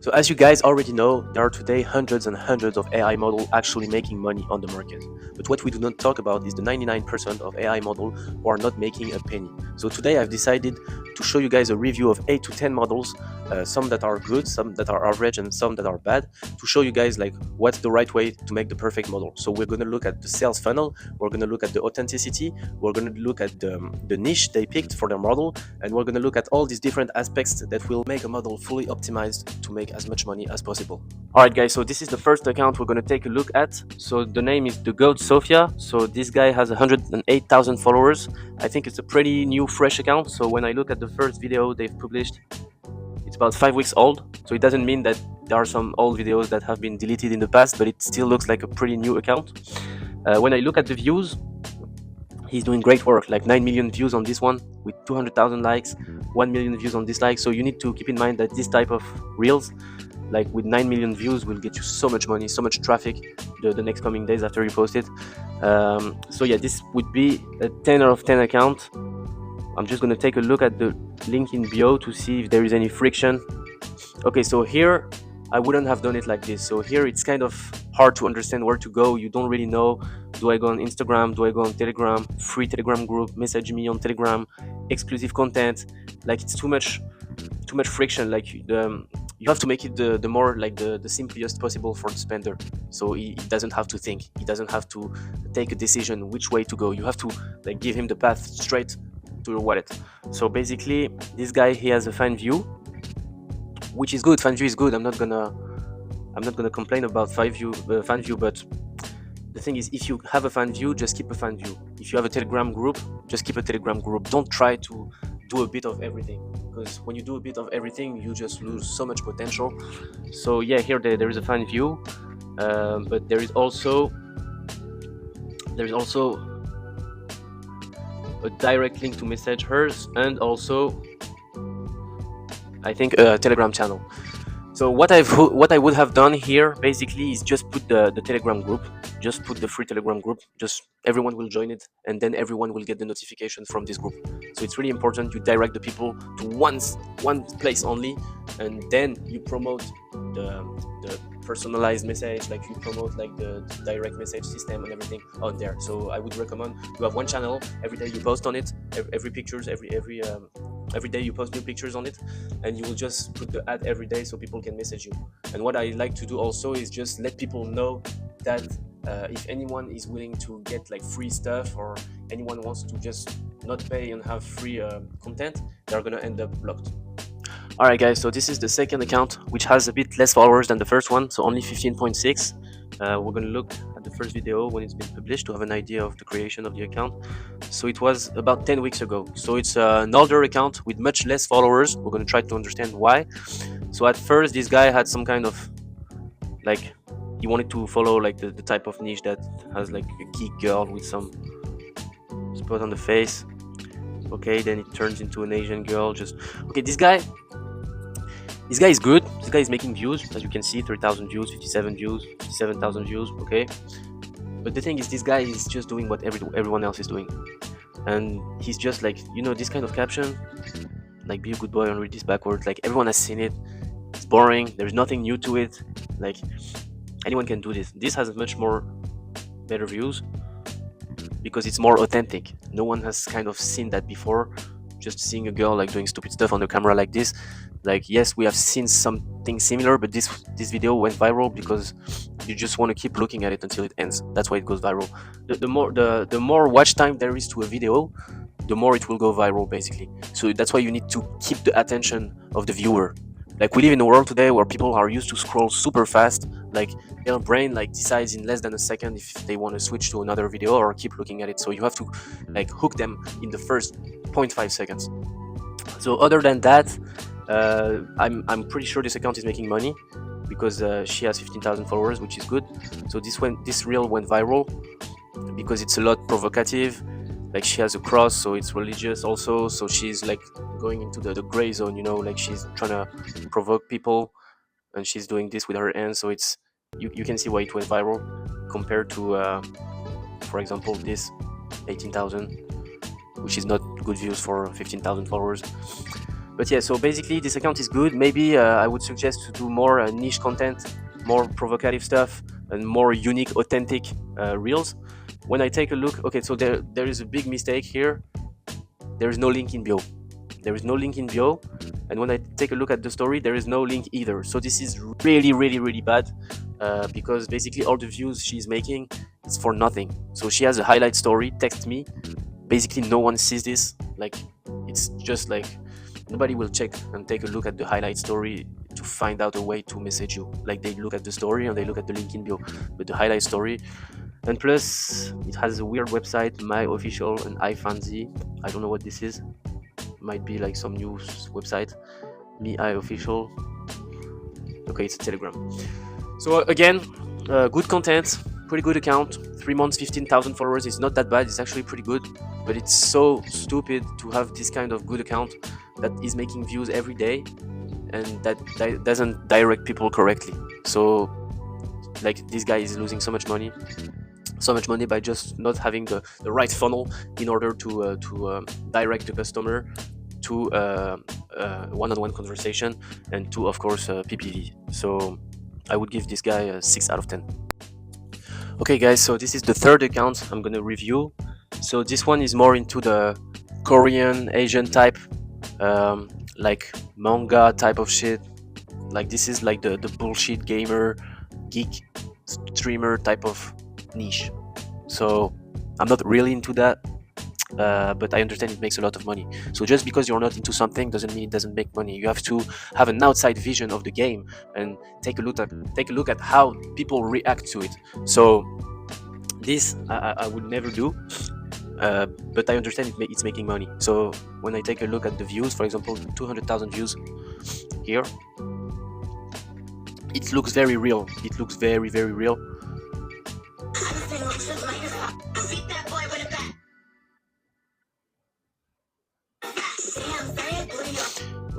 So as you guys already know, there are today hundreds and hundreds of AI models actually making money on the market. But what we do not talk about is the 99% of AI models who are not making a penny. So today I've decided to show you guys a review of 8 to 10 models, some that are good, some that are average, and some that are bad, to show you guys like what's the right way to make the perfect model. So we're going to look at the sales funnel, we're going to look at the authenticity, we're going to look at the niche they picked for their model, and we're going to look at all these different aspects that will make a model fully optimized to make as much money as possible. Alright guys, so this is the first account we're going to take a look at. So the name is The Goat Sophia. So this guy has 108,000 followers. I think it's a pretty new fresh account. So when I look at the first video they've published, it's about 5 weeks old. So it doesn't mean that there are some old videos that have been deleted in the past, but it still looks like a pretty new account. When I look at the views, he's doing great work, like 9 million views on this one with 200,000 likes, 1 million views on this like. So you need to keep in mind that this type of reels, like with 9 million views, will get you so much money, so much traffic the next coming days after you post it. So yeah, this would be a 10 out of 10 account. I'm just going to take a look at the link in bio to see if there is any friction. Okay, so here I wouldn't have done it like this. So here it's kind of hard to understand where to go. You don't really know, do I go on Instagram, do I go on Telegram, free Telegram group, message me on Telegram, exclusive content. Like it's too much friction. Like you have to make it the more like the simplest possible for the spender, so he doesn't have to think, he doesn't have to take a decision which way to go. You have to like give him the path straight to your wallet. So basically this guy, he has a fan view, which is good. Fan view is good. I'm not gonna complain about fan view, but the thing is, if you have a fan view, just keep a fan view. If you have a Telegram group, just keep a Telegram group. Don't try to do a bit of everything, because when you do a bit of everything, you just lose so much potential. So yeah, here there is a fan view, but there is also a direct link to message hers, and also I think a Telegram channel. So what I would have done here basically is just put the Telegram group, just put the free Telegram group, just everyone will join it, and then everyone will get the notification from this group. So it's really important you direct the people to one place only, and then you promote the personalized message, like you promote like the direct message system and everything on there. So I would recommend you have one channel, every day you post on it, every pictures, every day you post new pictures on it, and you will just put the ad every day so people can message you. And what I like to do also is just let people know that if anyone is willing to get like free stuff, or anyone wants to just not pay and have free content, they're gonna end up blocked. Alright guys, so this is the second account, which has a bit less followers than the first one, so only 15.6. We're gonna look at the first video when it's been published to have an idea of the creation of the account. So it was about 10 weeks ago. So it's an older account with much less followers. We're gonna try to understand why. So at first this guy had some kind of like, he wanted to follow like the type of niche that has like a geek girl with some spot on the face. Okay, then it turns into an Asian girl. Just okay, this guy is good. This guy is making views, as you can see, 30,000 views, 57 views, 57,000 views. Okay, but the thing is, this guy is just doing what everyone else is doing, and he's just like, this kind of caption, like, be a good boy and read this backwards. Like, everyone has seen it. It's boring. There's nothing new to it. Like, anyone can do this. This has much more better views because it's more authentic. No one has kind of seen that before. Just seeing a girl like doing stupid stuff on the camera like this. Like, yes, we have seen something similar, but this video went viral because you just want to keep looking at it until it ends. That's why it goes viral. The more watch time there is to a video, the more it will go viral, basically. So that's why you need to keep the attention of the viewer. Like, we live in a world today where people are used to scroll super fast. Like, their brain like decides in less than a second if they want to switch to another video or keep looking at it. So you have to like hook them in the first 0.5 seconds. So other than that, I'm pretty sure this account is making money because she has 15,000 followers, which is good. So this reel went viral because it's a lot provocative. Like, she has a cross, so it's religious also. So she's like going into the gray zone, like she's trying to provoke people, and she's doing this with her hands. So it's you can see why it went viral compared to for example, this 18,000, which is not good views for 15,000 followers. But yeah, so basically this account is good. Maybe I would suggest to do more niche content, more provocative stuff, and more unique, authentic reels. When I take a look, okay, so there is a big mistake here. There is no link in bio. There is no link in bio, and when I take a look at the story, there is no link either. So this is really, really, really bad, because basically all the views she's making is for nothing. So she has a highlight story. Text me. Basically, no one sees this. Like, it's just like nobody will check and take a look at the highlight story to find out a way to message you. Like, they look at the story and they look at the link in bio, but the highlight story. And plus, it has a weird website, my official and iFancy. I don't know what this is. Might be like some news website. Me I official. Okay, it's a Telegram. So again, good content, pretty good account. 3 months, 15,000 followers is not that bad. It's actually pretty good, but it's so stupid to have this kind of good account that is making views every day and that doesn't direct people correctly. So like this guy is losing so much money by just not having the right funnel in order to direct the customer to one-on-one conversation and to, of course, PPV. So I would give this guy a 6 out of 10. Okay, guys, so this is the third account I'm gonna review. So this one is more into the Korean, Asian type, like manga type of shit. Like this is like the bullshit gamer, geek, streamer type of niche. So I'm not really into that. But I understand it makes a lot of money. So just because you're not into something doesn't mean it doesn't make money. You have to have an outside vision of the game and take a look at how people react to it. So this I would never do, but I understand it's making money. So when I take a look at the views, for example, 200,000 views here, it looks very real. It looks very, very real.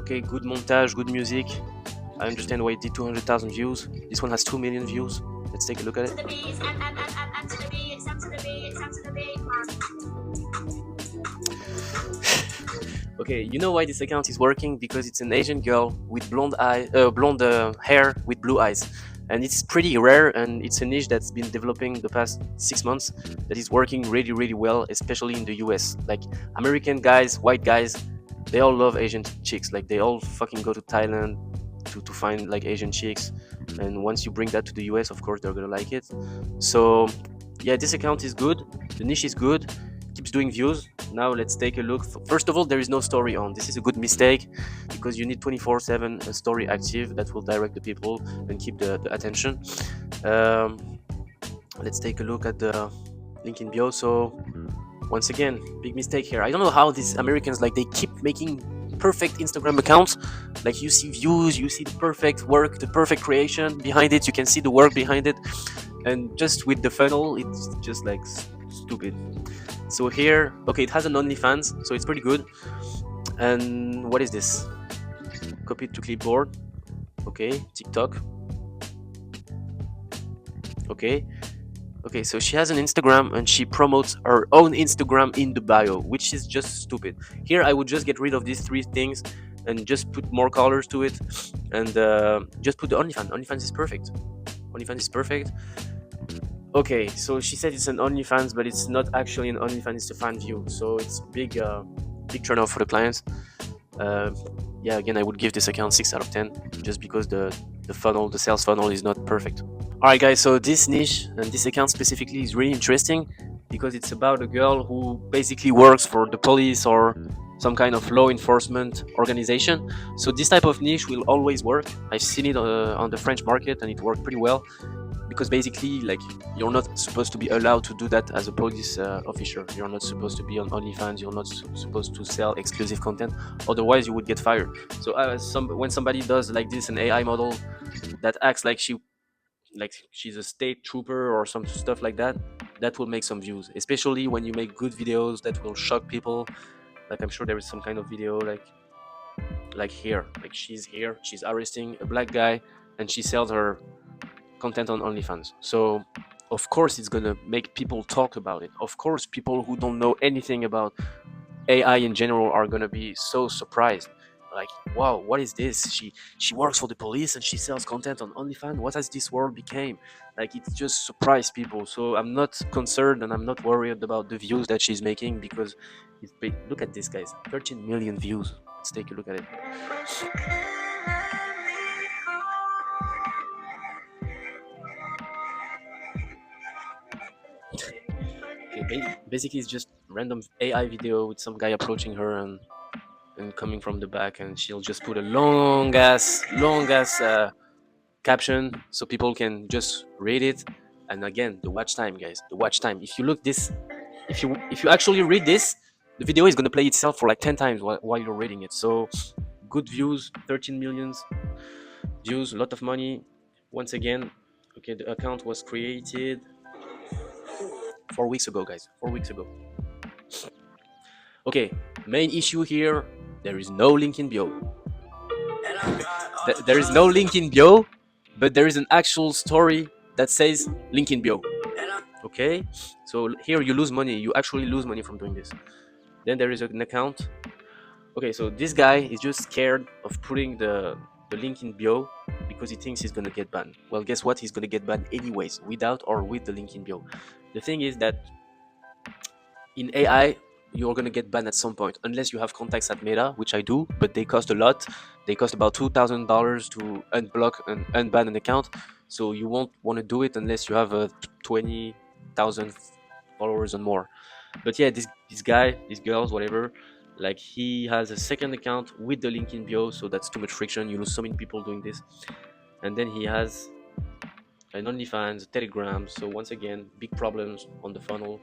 Okay, good montage, good music. I understand why it did 200,000 views. This one has 2 million views. Let's take a look at it. Okay, you know why this account is working? Because it's an Asian girl with blonde hair with blue eyes, and it's pretty rare, and it's a niche that's been developing the past 6 months that is working really, really well, especially in the US. Like American guys, white guys, they all love Asian chicks. Like they all fucking go to Thailand to find like Asian chicks, and once you bring that to the US, of course they're gonna like it. So yeah, this account is good. The niche is good. Keeps doing views. Now let's take a look. First of all, there is no story on. This is a good mistake because you need 24/7 a story active that will direct the people and keep the attention. Let's take a look at the link in bio. So once again, big mistake here. I don't know how these Americans, like, they keep making perfect Instagram accounts. Like you see views, you see the perfect work, the perfect creation behind it. You can see the work behind it, and just with the funnel, it's just like stupid. So here, okay, it has an OnlyFans, so it's pretty good. And what is this? Copy it to clipboard. Okay, TikTok. Okay. Okay, so she has an Instagram and she promotes her own Instagram in the bio, which is just stupid. Here, I would just get rid of these three things and just put more colors to it and just put the OnlyFans. OnlyFans is perfect. OnlyFans is perfect. Okay, so she said it's an OnlyFans, but it's not actually an OnlyFans, it's a fan view. So it's big turn off for the clients. Yeah, again, I would give this account 6 out of 10 just because the funnel, the sales funnel is not perfect. Alright guys, so this niche and this account specifically is really interesting because it's about a girl who basically works for the police or some kind of law enforcement organization. So this type of niche will always work. I've seen it on the French market and it worked pretty well because basically, like, you're not supposed to be allowed to do that as a police officer. You're not supposed to be on OnlyFans. You're not supposed to sell exclusive content. Otherwise, you would get fired. So when somebody does like this, an AI model that acts like she's a state trooper or some stuff like that, that will make some views. Especially when you make good videos that will shock people. Like I'm sure there is some kind of video like here, like she's here, she's arresting a black guy, and she sells her content on OnlyFans. So of course it's gonna make people talk about it. Of course, people who don't know anything about AI in general are gonna be so surprised. like, wow, what is this? She works for the police and she sells content on OnlyFans. What has this world became? Like, it just surprised people. So I'm not concerned and I'm not worried about the views that she's making, because look at this, guys, 13 million views. Let's take a look at it. Okay, basically it's just random AI video with some guy approaching her and coming from the back, and she'll just put a long ass caption so people can just read it. And again, the watch time, guys, the watch time. If you look this, if you actually read this, the video is gonna play itself for like 10 times while you're reading it. So good views, 13 millions views, a lot of money. Once again, okay, the account was created 4 weeks ago, guys. 4 weeks ago. Okay, main issue here, there is no link in bio. There is no link in bio, but there is an actual story that says link in bio. Okay, so here you lose money. You actually lose money from doing this. Then there is an account. Okay, so this guy is just scared of putting the link in bio because he thinks he's gonna get banned. Well, guess what? He's gonna get banned anyways, without or with the link in bio. The thing is that in AI, you're gonna get banned at some point, unless you have contacts at Meta, which I do, but they cost a lot. They cost about $2,000 to unblock and unban an account. So you won't want to do it unless you have 20,000 followers and more. But yeah, this guy, these girls, whatever, like, he has a second account with the link in bio, so that's too much friction. You lose so many people doing this. And then he has an OnlyFans, a Telegram. So once again, big problems on the funnel.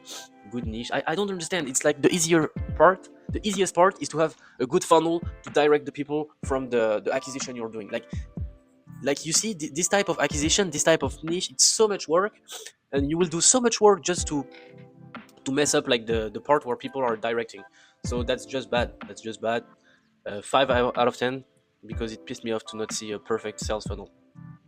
Good niche. I don't understand. It's like the easier part. The easiest part is to have a good funnel to direct the people from the acquisition you're doing. Like you see, this type of acquisition, this type of niche, it's so much work, and you will do so much work just to mess up like the part where people are directing. So that's just bad. That's just bad. 5 out of 10, because it pissed me off to not see a perfect sales funnel.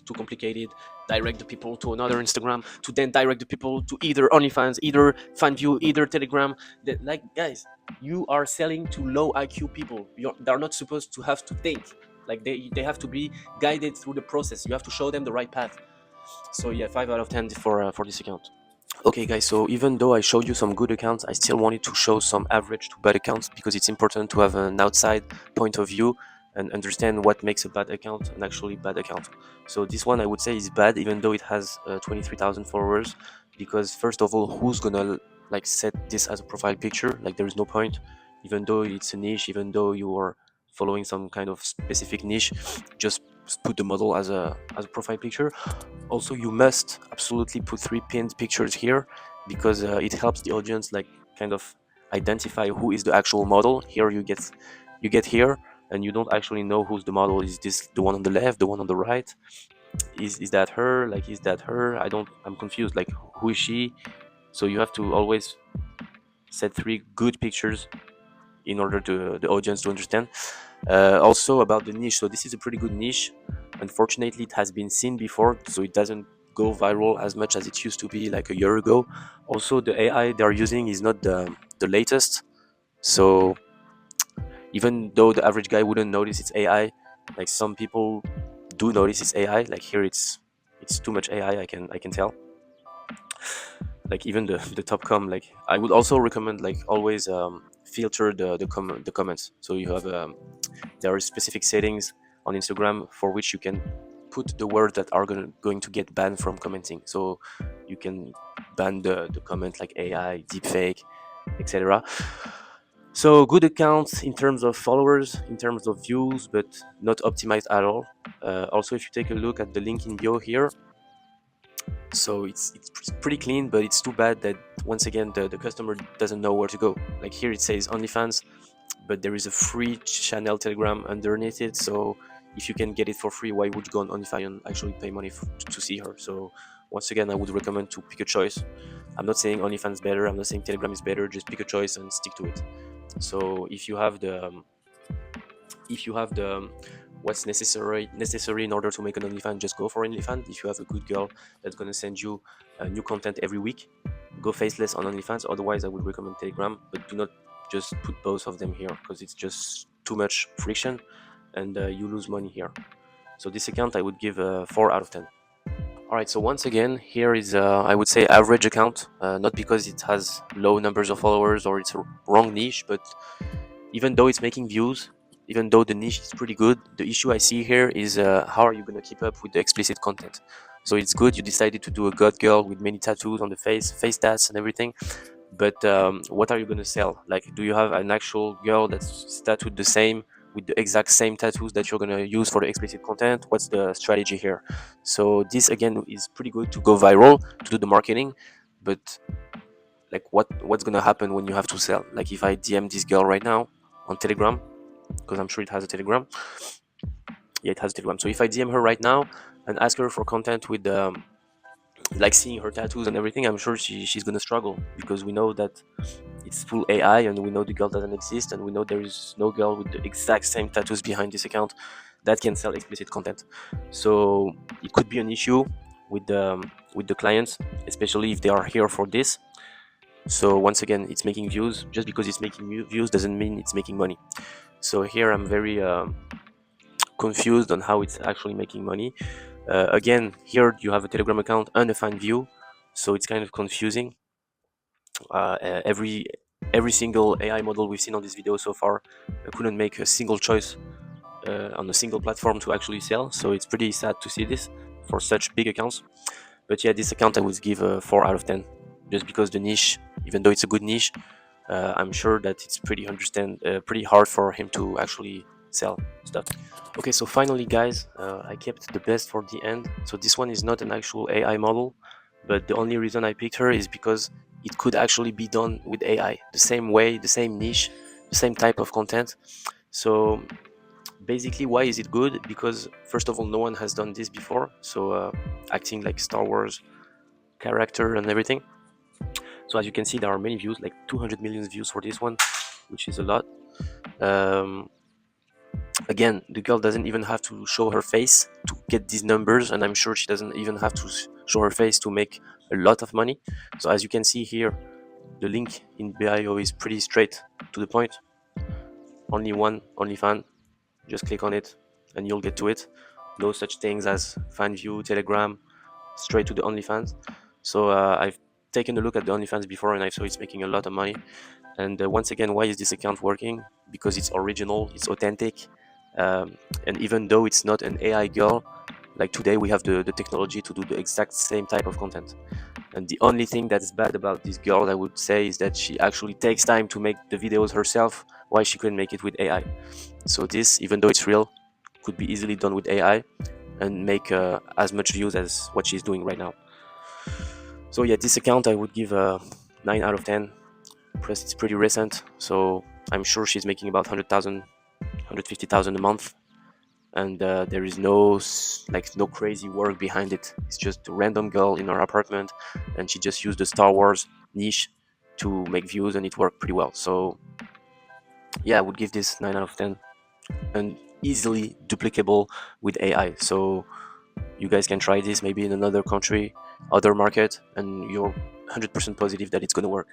Too complicated. Direct the people to another Instagram, to then direct the people to either OnlyFans, either FanView, either Telegram. Like, guys, you are selling to low IQ people. They're not supposed to have to think. Like, they have to be guided through the process. You have to show them the right path. So yeah, 5 out of 10 for this account. Okay, guys, so even though I showed you some good accounts, I still wanted to show some average to bad accounts, because it's important to have an outside point of view and understand what makes a bad account an actually bad account. So this one I would say is bad, even though it has 23,000 followers, because first of all, who's gonna like set this as a profile picture? Like, there is no point. Even though it's a niche, even though you are following some kind of specific niche, just put the model as a profile picture. Also, you must absolutely put 3 pinned pictures here, because it helps the audience like kind of identify who is the actual model. Here you get here, and you don't actually know who's the model. Is this the one on the left, the one on the right? Is that her? Like, is that her? I'm confused. Like, who is she? So you have to always set 3 good pictures in order to the audience to understand. Also about the niche, so this is a pretty good niche. Unfortunately, it has been seen before, so it doesn't go viral as much as it used to be like a year ago. Also, the AI they are using is not the latest, so even though the average guy wouldn't notice it's AI, like, some people do notice it's AI. Like, here it's too much AI. I can tell. Like, even the top com, like, I would also recommend, like, always filter the comments. So you have there are specific settings on Instagram for which you can put the words that are going to get banned from commenting. So you can ban the comment like AI, deepfake, etc. So good accounts in terms of followers, in terms of views, but not optimized at all. Also, if you take a look at the link in bio here, so it's pretty clean, but it's too bad that once again the customer doesn't know where to go. Like, here it says OnlyFans, but there is a free channel Telegram underneath it. So if you can get it for free, why would you go on OnlyFans and actually pay money to see her? So once again, I would recommend to pick a choice. I'm not saying OnlyFans is better, I'm not saying Telegram is better. Just pick a choice and stick to it. So if you have the what's necessary in order to make an OnlyFans, just go for OnlyFans. If you have a good girl that's gonna send you new content every week, go faceless on OnlyFans. Otherwise, I would recommend Telegram, but do not just put both of them here, because it's just too much friction. and you lose money here. So this account I would give 4 out of 10. All right, so once again, here is I would say average account, not because it has low numbers of followers or it's a wrong niche, but even though it's making views, even though the niche is pretty good, the issue I see here is how are you going to keep up with the explicit content? So it's good you decided to do a god girl with many tattoos on the face tats and everything, but what are you going to sell? Like, do you have an actual girl that's tattooed the same with the exact same tattoos that you're going to use for the explicit content? What's the strategy here? So this again is pretty good to go viral, to do the marketing, but like what's going to happen when you have to sell? Like if I DM this girl right now on Telegram, because I'm sure it has a Telegram. Yeah, it has a Telegram. So if I DM her right now and ask her for content with like seeing her tattoos and everything, I'm sure she's gonna struggle, because we know that it's full AI, and we know the girl doesn't exist, and we know there is no girl with the exact same tattoos behind this account that can sell explicit content. So it could be an issue with the clients, especially if they are here for this. So once again, it's making views. Just because it's making views doesn't mean it's making money. So here I'm very confused on how it's actually making money. Again, here you have a Telegram account and a fan view, so it's kind of confusing. Every single AI model we've seen on this video so far couldn't make a single choice on a single platform to actually sell, so it's pretty sad to see this for such big accounts. But yeah, this account I would give a 4 out of 10, just because the niche, even though it's a good niche, I'm sure that it's pretty hard for him to actually sell stuff. Okay, so finally, guys, I kept the best for the end. So this one is not an actual AI model, but the only reason I picked her is because it could actually be done with AI, the same way, the same niche, the same type of content. So basically, why is it good? Because first of all, no one has done this before. So acting like Star Wars character and everything. So as you can see, there are many views, like 200 million views for this one, which is a lot. Um, Again, the girl doesn't even have to show her face to get these numbers, and I'm sure she doesn't even have to show her face to make a lot of money. So as you can see here, the link in bio is pretty straight to the point. Only one, only fan. Just click on it and you'll get to it. No such things as fan view, Telegram, straight to the OnlyFans. So I've taken a look at the OnlyFans before, and I saw it's making a lot of money. And once again, why is this account working? Because it's original, it's authentic, and even though it's not an AI girl, like today we have the technology to do the exact same type of content. And the only thing that's bad about this girl, I would say, is that she actually takes time to make the videos herself, why she couldn't make it with AI. So this, even though it's real, could be easily done with AI and make as much views as what she's doing right now. So yeah, this account I would give a 9 out of 10. Plus it's pretty recent, so I'm sure she's making about 100,000, 150,000 a month, and there is no crazy work behind it. It's just a random girl in her apartment, and she just used the Star Wars niche to make views, and it worked pretty well. So yeah, I would give this 9 out of 10, and easily duplicable with AI. So you guys can try this maybe in another country, other market, and you're 100% positive that it's going to work.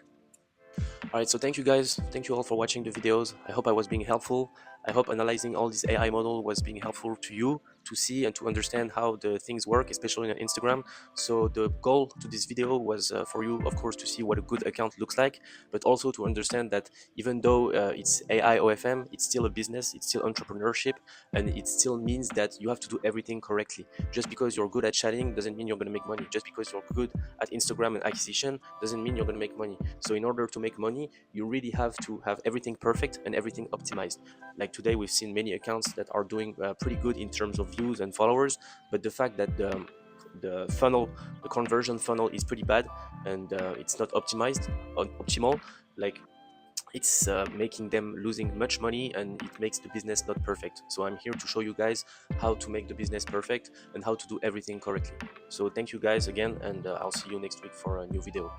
Alright, so thank you guys. Thank you all for watching the videos. I hope I was being helpful. I hope analyzing all this AI model was being helpful to you to see and to understand how the things work, especially on Instagram. So the goal to this video was for you, of course, to see what a good account looks like, but also to understand that even though it's AI OFM, it's still a business, it's still entrepreneurship, and it still means that you have to do everything correctly. Just because you're good at chatting doesn't mean you're going to make money. Just because you're good at Instagram and acquisition doesn't mean you're going to make money. So in order to make money, you really have to have everything perfect and everything optimized. Like today, we've seen many accounts that are doing pretty good in terms of views and followers, but the fact that the funnel, the conversion funnel, is pretty bad, and it's not optimized, optimal. Like it's making them losing much money, and it makes the business not perfect. So I'm here to show you guys how to make the business perfect and how to do everything correctly. So thank you guys again, and I'll see you next week for a new video.